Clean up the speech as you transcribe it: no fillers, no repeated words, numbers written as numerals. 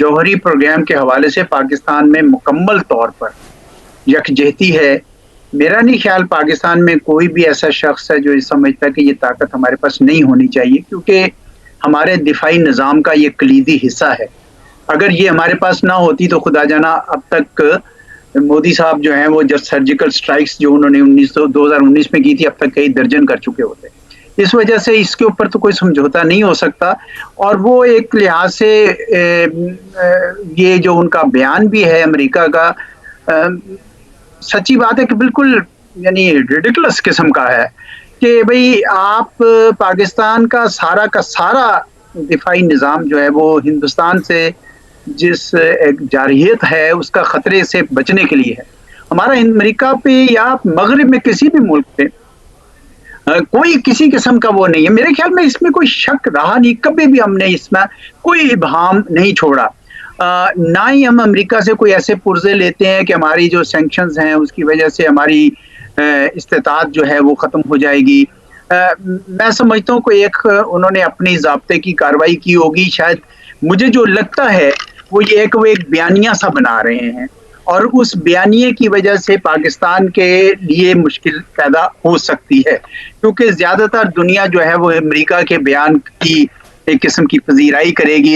जौहरी programme के हवाले से पाकिस्तान में मुकम्मल तौर पर यकजहती है। मेरा नहीं ख्याल पाकिस्तान में कोई भी ऐसा शख्स है जो ये समझता है कि ये ताकत हमारे पास नहीं होनी चाहिए, क्योंकि हमारे दिफाई निज़ाम का ये कलीदी हिस्सा है। अगर ये हमारे पास ना होती तो खुदा जाना अब तक मोदी साहब जो हैं वो जब सर्जिकल स्ट्राइक्स जो उन्होंने 2019 में की थी, अब तक कई दर्जन कर चुके होते। इस वजह से इसके ऊपर तो कोई समझौता नहीं हो सकता। और वो एक लिहाज से ये जो उनका बयान भी है अमेरिका का, सच्ची बात है कि बिल्कुल यानी रिडिकुलस किस्म का है कि भई आप पाकिस्तान का सारा दिफाई निज़ाम जो है वो हिंदुस्तान से जिस एक जारहियत है उसका ख़तरे से बचने के लिए है। हमारा अमेरिका पे या मग़रिब में किसी भी मुल्क पे कोई किसी किस्म का वो नहीं है। मेरे ख्याल में इसमें कोई शक रहा नहीं, कभी भी हमने इसमें कोई इबहाम नहीं छोड़ा। ना ही हम अमेरिका से कोई ऐसे पुर्ज़े लेते हैं कि हमारी जो सैंक्शंस हैं उसकी वजह से हमारी इस्तिताअत जो है वो ख़त्म हो जाएगी। मैं समझता हूँ कोई एक उन्होंने अपनी ज़ाब्ते की कार्रवाई की होगी शायद। मुझे जो लगता है वो ये वो एक बयानिया सा बना रहे हैं और उस बयानिए की वजह से पाकिस्तान के लिए मुश्किल पैदा हो सकती है, क्योंकि ज़्यादातर दुनिया जो है वो अमेरिका के बयान की एक किस्म की पज़ीराई करेगी।